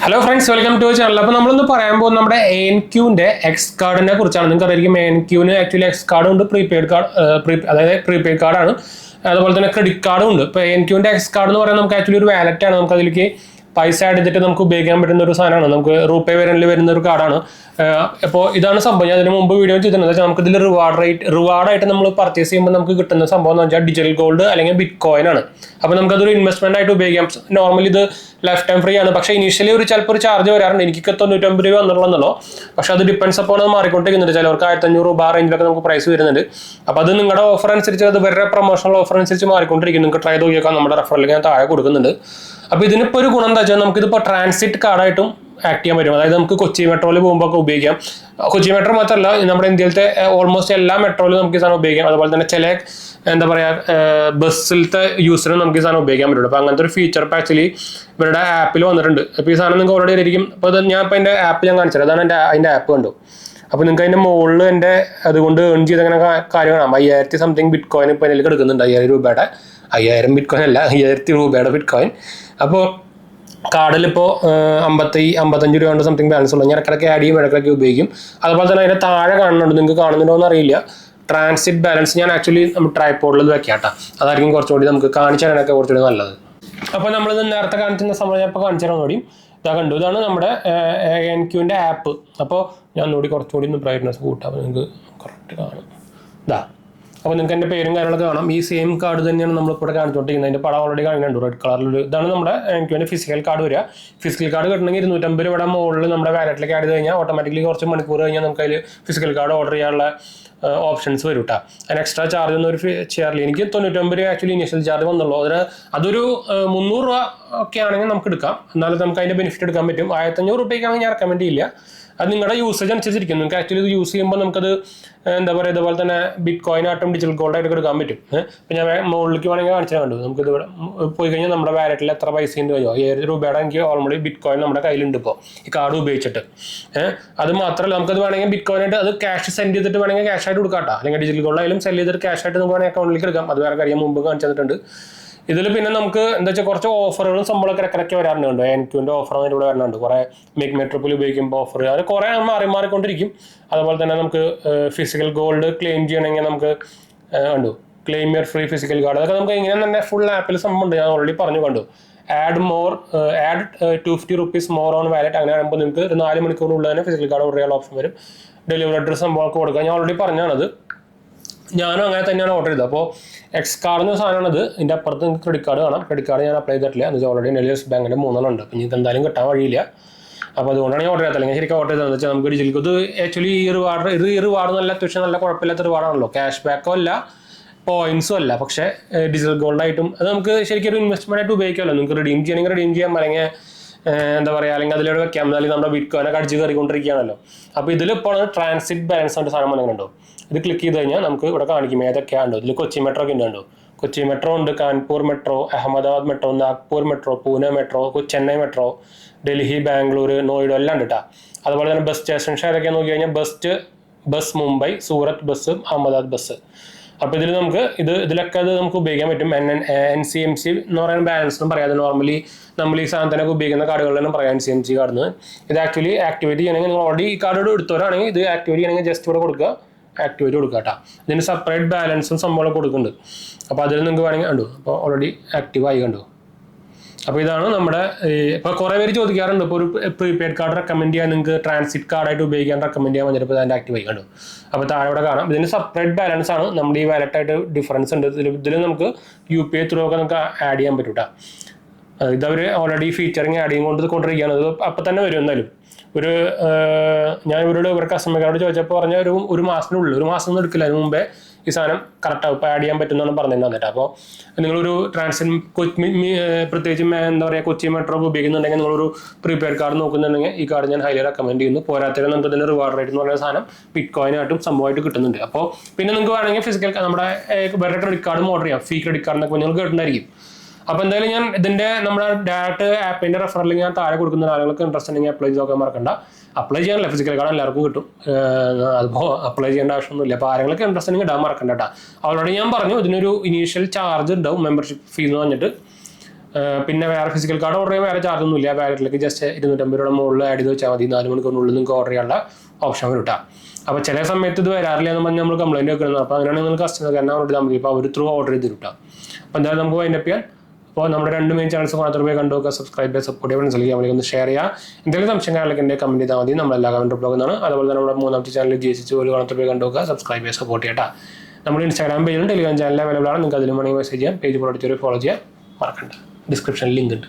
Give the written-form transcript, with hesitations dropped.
Hello friends, welcome to channel. അപ്പോൾ നമ്മളൊന്ന് പറയാൻ പോകുന്നത് നമ്മുടെ ANQന്റെ എക്സ് കാർഡിനെ കുറിച്ചാണ്. നിങ്ങൾക്ക് അറിയാം ANQന് ആക്ച്വലി എക്സ് കാർഡും ഉണ്ട്, പ്രീപെയ്ഡ് കാർഡ്, അതായത് പ്രീപെയ്ഡ് കാർഡാണ്. അതുപോലെ തന്നെ ക്രെഡിറ്റ് കാർഡും ഉണ്ട്. ഇപ്പോൾ ANQന്റെ എക്സ് കാർഡ് എന്ന് പറയുന്നത് നമുക്ക് ആക്ച്വലി ഒരു വാലറ്റ് ആണ്. നമുക്ക് അതിലേക്ക് പൈസ ആഡ് ചെയ്തിട്ട് നമുക്ക് ഉപയോഗിക്കാൻ പറ്റുന്ന ഒരു സാധനമാണ്. നമുക്ക് റൂപേ വേരിയന്റിൽ വരുന്ന ഒരു കാർഡാണ്. അപ്പോൾ ഇതാണ് സംഭവം. ഞാൻ അതിന് മുമ്പ് വീഡിയോ ചെയ്തിട്ടുണ്ട്. നമുക്ക് ഇതിൽ റിവാർഡായിട്ട് നമ്മൾ പർച്ചേസ് ചെയ്യുമ്പോൾ നമുക്ക് കിട്ടുന്ന സംഭവം എന്ന് വെച്ചാൽ ഡിജിറ്റൽ ഗോൾഡ് അല്ലെങ്കിൽ ബിറ്റ് കോയിൻ ആണ്. അപ്പോൾ നമുക്കതൊരു ഇൻവെസ്റ്റ്മെന്റ് ആയിട്ട് ഉപയോഗിക്കാം. നോർമലി ഇത് ലൈഫ് ടൈം ഫ്രീ ആണ്. പക്ഷേ ഇനീഷ്യലി ചിലപ്പോൾ ഒരു ചാർജ് വരാറുണ്ട്. എനിക്ക് 99 രൂപ വന്നിട്ടുള്ളതെന്നല്ലോ. പക്ഷെ അത് ഡിപ്പെൻസ് അപ്പോൾ അത് മാറിക്കൊണ്ടിരിക്കുന്നുണ്ട്. ചിലവർക്ക് 1500 രൂപ റേഞ്ചിലൊക്കെ നമുക്ക് പ്രൈസ് വരുന്നുണ്ട്. അപ്പോൾ അത് നിങ്ങളുടെ ഓഫർ അനുസരിച്ച്, അത് വേറെ പ്രൊമോഷണൽ ഓഫർ അനുസരിച്ച് മാറിക്കൊണ്ടിരിക്കും. നിങ്ങൾക്ക് ട്രൈ ചെയ്ത് നോക്കിയേക്കാം. നമ്മുടെ റെഫറൽ ഞാൻ താഴെ കൊടുക്കുന്നുണ്ട്. അപ്പോൾ ഇതിനിപ്പോൾ ഒരു ഗുണം എന്താ വെച്ചാൽ നമുക്കിതിപ്പോൾ ട്രാൻസിറ്റ് കാർഡായിട്ടും ആക്ട് ചെയ്യാൻ പറ്റും. അതായത് നമുക്ക് കൊച്ചി മെട്രോയിൽ പോകുമ്പോൾ ഒക്കെ ഉപയോഗിക്കാം. കൊച്ചി മെട്രോ മാത്രമല്ല, നമ്മുടെ ഇന്ത്യയിലത്തെ ഓൾമോസ്റ്റ് എല്ലാ മെട്രോയിലും നമുക്ക് ഈ സാധനം ഉപയോഗിക്കാം. അതുപോലെ തന്നെ ചില എന്താ പറയുക ബസ്സിലത്തെ യൂസിനും നമുക്ക് ഈ സാധനം ഉപയോഗിക്കാൻ പറ്റുള്ളൂ. അപ്പോൾ അങ്ങനത്തെ ഒരു ഫീച്ചർ ആക്ച്വലി ഇവരുടെ ആപ്പിൽ വന്നിട്ടുണ്ട്. അപ്പോൾ ഈ സാധനം നിങ്ങൾക്ക് ഓൾറെഡി ആയിരിക്കും. അപ്പോൾ അത് ഞാൻ ഇപ്പോൾ എൻ്റെ ആപ്പ് ഞാൻ കാണിച്ചത്, അതാണ് അതിൻ്റെ ആപ്പ് കണ്ടു. അപ്പോൾ നിങ്ങൾക്ക് അതിൻ്റെ മുകളിൽ എൻ്റെ അതുകൊണ്ട് ഏൺ ചെയ്ത് അങ്ങനെ കാര്യം കാണാം. 5000 സംതിങ് ബിറ്റ് കോയിൻ ഇപ്പോൾ അതിൽ എടുക്കുന്നുണ്ട്. 5000 രൂപയുടെ 5000 ബിറ്റ് കോയിൻ അല്ല, 5000 രൂപയുടെ ബിറ്റ് കോയിൻ. അപ്പോൾ കാർഡിലിപ്പോൾ 55 രൂപ കൊണ്ട് സംതിങ് ബാലൻസ് ഉള്ളൂ. ഞാൻ ഇടയ്ക്കിടയ്ക്ക് ആഡ് ചെയ്യും, ഇടയ്ക്കിടയ്ക്ക് ഉപയോഗിക്കും. അതുപോലെ തന്നെ അതിൻ്റെ താഴെ കാണുന്നുണ്ട്, നിങ്ങൾക്ക് കാണുന്നുണ്ടോ എന്ന് അറിയില്ല, ട്രാൻസിറ്റ് ബാലൻസ്. ഞാൻ ആക്ച്വലി നമ്മൾ ട്രൈപോഡിൽ ഇത് വെക്കാം കേട്ടോ. അതായിരിക്കും കുറച്ചുകൂടി നമുക്ക് കാണിച്ചു തരാനൊക്കെ കുറച്ചുകൂടി നല്ലത്. അപ്പോൾ നമ്മളിത് നേരത്തെ കാണിച്ചിരുന്ന സമയം ഞാൻ ഇപ്പോൾ കാണിച്ചു തരാൻ കൂടി ഇതാ കണ്ടു. ഇതാണ് നമ്മുടെ ANQന്റെ ആപ്പ്. അപ്പോൾ ഞാൻ ഒന്നുകൂടി കുറച്ചുകൂടി ഒന്ന് ബ്രൈറ്റ്നസ് കൂട്ടാം. അപ്പോൾ നിങ്ങൾക്ക് കറക്റ്റ് കാണും. ഇതാ, അപ്പോൾ നിങ്ങൾക്ക് എൻ്റെ പേരും കാര്യങ്ങളൊക്കെ കാണാം. ഈ സെയിം കാർഡ് തന്നെയാണ് നമ്മളിപ്പോൾ കാണിച്ചുകൊണ്ടിരിക്കുന്നത്. അതിൻ്റെ പടം ഓൾറെഡി കാണിക്കുന്നുണ്ട് റെഡ് കളറിൽ. ഇതാണ് നമ്മുടെ ANQന്റെ ഫിസിക്കൽ കാർഡ് വരിക. ഫിസിക്കൽ കാർഡ് കിട്ടണമെങ്കിൽ 250 രൂപയുടെ മുകളിൽ നമ്മുടെ വാലറ്റിലേക്ക് ആഡ് ചെയ്ത് കഴിഞ്ഞാൽ ഓട്ടോമാറ്റിക്കലി കുറച്ച് മണിക്കൂർ കഴിഞ്ഞാൽ നമുക്ക് അതിൽ ഫിസിക്കൽ കാർഡ് ഓർഡർ ചെയ്യാനുള്ള ഓപ്ഷൻസ് വരും കേട്ടോ. അതിന് എക്സ്ട്രാ ചാർജ് ഒന്നും ഒരു ചെയ്യാറില്ല. എനിക്ക് 99 രൂപ ആക്ച്വലി ഇനീഷ്യൽ ചാർജ് വന്നുള്ളൂ. അതൊരു 300 രൂപ ഒക്കെ ആണെങ്കിൽ നമുക്ക് എടുക്കാം. എന്നാലും നമുക്ക് അതിൻ്റെ ബെനിഫിറ്റ് എടുക്കാൻ പറ്റും. 1500 രൂപയ്ക്കാണെങ്കിൽ ഞാൻ റെക്കമെൻഡ് ചെയ്യില്ല. അത് നിങ്ങളുടെ യൂസേജ് അനുസരിച്ചിരിക്കും. നിങ്ങൾക്ക് ആക്ച്വലി ഇത് യൂസ് ചെയ്യുമ്പോൾ നമുക്കത് എന്താ പറയുക, ഇതുപോലെ തന്നെ ബിറ്റ് കോയിൻ ആയിട്ടും ഡിജിറ്റൽ ഗോൾഡ് ആയിട്ട് എടുക്കാൻ പറ്റും. ഇപ്പം ഞാൻ മുകളിലേക്ക് വേണമെങ്കിൽ കാണിച്ചാൽ കണ്ടു. നമുക്കിത് ഇവിടെ പോയി കഴിഞ്ഞാൽ നമ്മുടെ വാലറ്റിൽ എത്ര പൈസ ഉണ്ട് കഴിഞ്ഞോ 7000 രൂപയുടെ എനിക്ക് ഓൾറെഡി ബിറ്റ് കോയിൻ നമ്മുടെ കയ്യിലുണ്ട് ഇപ്പോൾ ഈ കാർഡ് ഉപയോഗിച്ചിട്ട്. അത് മാത്രമല്ല, നമുക്കത് വേണമെങ്കിൽ ബിറ്റ് കോയിൻ ആയിട്ട് അത് ക്യാഷ് സെൻഡ് ചെയ്തിട്ട് വേണമെങ്കിൽ ക്യാഷ് ആയിട്ട് കൊടുക്കാം കേട്ടോ. അല്ലെങ്കിൽ ഡിജിറ്റൽ ഗോൾഡ് ആയാലും സെല് ചെയ്തിട്ട് ക്യാഷ് ആയിട്ട് നമുക്ക് വേണമെങ്കിൽ അക്കൗണ്ടിലേക്ക് എടുക്കാം. അത് വേറെ കാര്യം മുമ്പ് കാണിച്ചു തന്നിട്ടുണ്ട്. ഇതിൽ പിന്നെ നമുക്ക് എന്താ വെച്ചാൽ കുറച്ച് ഓഫറുകളും സംഭവമൊക്കെ ഇടയ്ക്കിടയ്ക്ക് വരാറുണ്ട്. ANQന്റെ ഓഫർ അതിൻ്റെ ഇവിടെ വരുന്നുണ്ട്. കുറേ മേക്ക് മെട്രോപ്പിൽ ഉപയോഗിക്കുമ്പോൾ ഓഫർ അത് കുറേ മാറിക്കൊണ്ടിരിക്കും. അതുപോലെ തന്നെ നമുക്ക് ഫിസിക്കൽ ഗോൾഡ് ക്ലെയിം ചെയ്യണമെങ്കിൽ നമുക്ക് കണ്ടു claim your free physical card. അതൊക്കെ നമുക്ക് ഇങ്ങനെ തന്നെ ഫുൾ ആപ്പിൽ സംഭവമുണ്ട്. ഞാൻ ഓൾറെഡി പറഞ്ഞു കണ്ടു. Add 250 rupees more on wallet. അങ്ങനെ ആകുമ്പോൾ നിങ്ങൾക്ക് ഒരു 4 മണിക്കൂറിനുള്ളിൽ തന്നെ ഫിസിക്കൽ കാർഡ് ഓർഡർ ചെയ്യാനുള്ള ഓപ്ഷൻ വരും. ഡെലിവറി അഡ്രസ് സംഭവമൊക്കെ കൊടുക്കുക. ഞാൻ ഓൾറെഡി പറഞ്ഞാണത്. ഞാനും അങ്ങനെ തന്നെയാണ് ഓർഡർ ചെയ്തത്. അപ്പോൾ എക്സ് കാർഡ് എന്ന സാധനമാണത്. ഇതിൻ്റെ അപ്പുറത്ത് നിങ്ങൾക്ക് ക്രെഡിറ്റ് കാർഡ് കാണാം. ക്രെഡിറ്റ് കാർഡ് ഞാൻ അപ്ലൈ ചെയ്തിട്ടില്ല. എന്ന് വെച്ചാൽ ഓൾറെഡി NLS ബാങ്കിൻ്റെ 3 ഉണ്ട്. അപ്പോൾ ഇത് എന്തായാലും കിട്ടാൻ വഴിയില്ല. അപ്പോൾ അതുകൊണ്ടാണ് ഞാൻ ഓർഡർ ചെയ്യാത്തത്. അല്ലെങ്കിൽ ശരിക്കും ഓർഡർ ചെയ്തതെന്ന് വെച്ചാൽ നമുക്ക് ഡിജിറ്റൽ ഇത് ആക്ച്വലി ഈ റിവാർഡ് നല്ല അത്യാവശ്യം നല്ല കുഴപ്പമില്ലാത്ത റിവാർഡാണല്ലോ. ക്യാഷ് ബാക്കോ അല്ല, പോയിന്റ്സും അല്ല. പക്ഷേ ഡിജിറ്റൽ ഗോൾഡായിട്ടും അത് നമുക്ക് ശരിക്കും ഒരു ഇൻവെസ്റ്റ്മെന്റ് ആയിട്ട് ഉപയോഗിക്കാമല്ലോ. നിങ്ങൾക്ക് റിഡീം ചെയ്യണമെങ്കിൽ റിഡീം ചെയ്യാം, അല്ലെങ്കിൽ എന്താ പറയുക, അല്ലെങ്കിൽ അതിലൂടെ വെക്കാം. എന്നാലും നമ്മുടെ ബിറ്റ് കോയിനൊക്കെ അടിച്ച് കയറിക്കൊണ്ടിരിക്കുകയാണല്ലോ. അപ്പോൾ ഇതിലിപ്പോൾ ട്രാൻസിറ്റ് ബാലൻസ് ആയിട്ട് സാധനം വന്നിട്ടുണ്ടോ. ഇത് ക്ലിക്ക് ചെയ്ത് കഴിഞ്ഞാൽ നമുക്ക് ഇവിടെ കാണിക്കും ഏതൊക്കെയാണോ. ഇതിൽ കൊച്ചി മെട്രോ ഒക്കെ ഉണ്ടോ. കൊച്ചി മെട്രോ ഉണ്ട്, Kanpur metro, Ahmedabad metro, Nagpur metro, Pune metro, Chennai metro, Delhi, Bangalore, Noida എല്ലാം ഉണ്ട് കേട്ടോ. അതുപോലെ തന്നെ ബസ് സ്റ്റേഷൻ ഏതൊക്കെയാണെന്ന് നോക്കി കഴിഞ്ഞാൽ ബസ് മുംബൈ, സൂറത്ത് ബസ്, അഹമ്മദാബാദ് ബസ്. അപ്പോൾ ഇതിൽ നമുക്ക് ഇതിലൊക്കെ അത് നമുക്ക് ഉപയോഗിക്കാൻ പറ്റും. NCMC എന്ന് പറയുന്ന ബാലൻസ് എന്നും പറയാതെ നോർമലി നമ്മൾ ഈ സാധനത്തിനൊക്കെ ഉപയോഗിക്കുന്ന കാർഡുകളിലും പറയാം NCMC കാർഡിന്. ഇത് ആക്ച്വലി ആക്ടിവേറ്റ് ചെയ്യണമെങ്കിൽ നിങ്ങൾ ഓൾറെഡി ഈ കാർഡ് എടുത്തവരാണെങ്കിൽ ഇത് ആക്ടിവേറ്റ് ചെയ്യണമെങ്കിൽ ജസ്റ്റ് ഇവിടെ കൊടുക്കുക, ആക്ടിവേറ്റ് കൊടുക്കുക കേട്ടോ. ഇതിന് സെപ്പറേറ്റ് ബാലൻസും സംഭവം കൊടുക്കുന്നുണ്ട്. അപ്പോൾ അതിൽ നിങ്ങൾക്ക് വേണമെങ്കിൽ കണ്ടു. അപ്പോൾ ഓൾറെഡി ആക്റ്റീവായി കണ്ടു. അപ്പോൾ ഇതാണ് നമ്മുടെ ഇപ്പോൾ കുറേ പേര് ചോദിക്കാറുണ്ട്, ഇപ്പോൾ ഒരു പ്രീപെയ്ഡ് കാർഡ് റെക്കമെൻഡ് ചെയ്യാൻ നിങ്ങൾക്ക് ട്രാൻസിറ്റ് കാർഡായിട്ട് ഉപയോഗിക്കാൻ റെക്കമെൻഡ് ചെയ്യാൻ പറഞ്ഞപ്പോൾ അതിൻ്റെ ആക്റ്റീവായി കണ്ടു. അപ്പോൾ താഴെ ഇവിടെ കാണാം. ഇതിന് സെപ്പറേറ്റ് ബാലൻസ് ആണ്. നമ്മുടെ ഈ വാലറ്റായിട്ട് ഡിഫറൻസ് ഉണ്ട്. ഇതിൽ നമുക്ക് UPI ത്രൂ ഒക്കെ നമുക്ക് ആഡ് ചെയ്യാൻ പറ്റും കേട്ടോ. ഇതവർ ഓൾറെഡി ഫീച്ചറിങ് ആഡ് കൊണ്ടിരിക്കുകയാണ്. അത് അപ്പം തന്നെ വരും. എന്നാലും ഞാൻ ഇവരുടെ കസ്റ്റമർ കെയറോട് ചോദിച്ചപ്പോൾ പറഞ്ഞാൽ ഒരു മാസത്തിനുള്ളിൽ, ഒരു മാസം ഒന്നും എടുക്കില്ല, അതിന് മുമ്പേ ഈ സാധനം കറക്റ്റാവും. ഇപ്പോൾ ആഡ് ചെയ്യാൻ പറ്റുമെന്നാണ് പറഞ്ഞിട്ടുണ്ടാകുന്നത്. അപ്പോൾ നിങ്ങളൊരു പ്രത്യേകിച്ച് എന്താ പറയുക കൊച്ചി മെട്രോ ഉപയോഗിക്കുന്നുണ്ടെങ്കിൽ നിങ്ങളൊരു പ്രീപെയ്ഡ് കാർഡ് നോക്കുന്നുണ്ടെങ്കിൽ ഈ കാർഡ് ഞാൻ ഹൈലി റെക്കമെൻഡ് ചെയ്യുന്നു. പോരാത്തതിന് നമുക്ക് ഇതിൻ്റെ റിവാർഡ് റേറ്റ് എന്ന് പറയുന്ന സാധനം ബിറ്റ് കോയിനായിട്ടും സംഭവമായിട്ട് കിട്ടുന്നുണ്ട്. അപ്പോൾ പിന്നെ നിങ്ങൾക്ക് വേണമെങ്കിൽ ഫിസിക്കൽ നമ്മുടെ വേറെ ക്രെഡിറ്റ് കാർഡും ഓർഡർ ചെയ്യാം. ഫീ ക്രെഡിറ്റ് കാർഡിനൊക്കെ നിങ്ങൾ കേട്ടിട്ടുണ്ടായിരിക്കും. അപ്പോൾ എന്തായാലും ഞാൻ ഇതിൻ്റെ നമ്മുടെ ഡയറക്റ്റ് ആപ്പിൻ്റെ റെഫറൽ ഞാൻ താഴെ കൊടുക്കുന്ന ആളുകൾക്ക് ഇൻട്രസ്റ്റ് ഉണ്ടെങ്കിൽ അപ്ലൈ ചെയ്ത് നോക്കാൻ മറക്കണ്ട. അപ്ലൈ ചെയ്യാനല്ല, ഫിസിക്കൽ കാർഡ് എല്ലാവർക്കും കിട്ടും. അതിപ്പോൾ അപ്ലൈ ചെയ്യേണ്ട ആവശ്യമൊന്നുമില്ല. അപ്പോൾ ആരെങ്കിലും ഇൻട്രസ്റ്റ് ഉണ്ടെങ്കിൽ ഇടാൻ മറക്കണ്ട കേട്ടോ. ഓൾറെഡി ഞാൻ പറഞ്ഞു ഇതിനൊരു ഇനീഷ്യൽ ചാർജ് ഉണ്ടാവും, മെമ്പർഷിപ്പ് ഫീ എന്ന് പറഞ്ഞിട്ട്. പിന്നെ വേറെ ഫിസിക്കൽ കാർഡ് ഓർഡർ ചെയ്യാൻ വേറെ ചാർജ് ഒന്നുമില്ല. വാലറ്റിലേക്ക് ജസ്റ്റ് 250 രൂപയുടെ മുകളിൽ ആഡ് ചെയ്ത് വെച്ചാൽ മതി. 4 മണിക്കൂറിനുള്ളിൽ നിങ്ങൾക്ക് ഓർഡർ ചെയ്യാനുള്ള ഓപ്ഷൻ വരും കേട്ടോ. അപ്പോൾ ചില സമയത്ത് ഇത് വരാറില്ല എന്ന് പറഞ്ഞാൽ നമ്മൾ കംപ്ലൈൻറ്റ് വെക്കുന്നത്. അപ്പോൾ അങ്ങനെയാണ് നിങ്ങൾ കസ്റ്റമർ കെയറിനെ ഓർഡർ ചെയ്താൽ മതി. അപ്പോൾ അവർ ത്രൂ ഓർഡർ ചെയ്ത് കിട്ടാം. അപ്പോൾ എന്തായാലും നമുക്ക് വൈൻഡപ്പ് ചെയ്യാൻ. അപ്പോൾ നമ്മുടെ 2 മെയിൻ ചാനൽസ് മാത്രമേ കണ്ടു നോക്കുക, സബ്സ്ക്രൈബ് ചെയ്യുക, സപ്പോർട്ട് ചെയ്യുക, മനസ്സിലാക്കി നമ്മളൊന്ന് ഷെയർ ചെയ്യുക. എന്തെങ്കിലും സംശയം കാര്യങ്ങളൊക്കെ എൻ്റെ കമൻറ്റ് ചെയ്താൽ മതി. നമ്മളെല്ലാ കമൻറ്റ് റിപ്ലൈ ആണ്. അതുപോലെ തന്നെ നമ്മുടെ 3ാമത്തെ ചാനൽ GSC ഒരു കാണാത്തവരെ കണ്ടു നോക്കുക, സബ്സ്ക്രൈബ് ചെയ്യുക, സപ്പോർട്ട് ചെയ്യട്ടോ. നമ്മുടെ ഇൻസ്റ്റാഗ്രാം പേജിലും ടെലിഗ്രാം ചാനലിൽ അവൈലബിൾ ആണ്. നിങ്ങൾക്ക് അതിലും വേണമെങ്കിൽ മെസ്സേജ് ചെയ്യാം. പേജ് ഫോളോ ചെയ്യാൻ മറക്കണ്ട. ഡിസ്ക്രിപ്ഷനിൽ ലിങ്ക് ഉണ്ട്.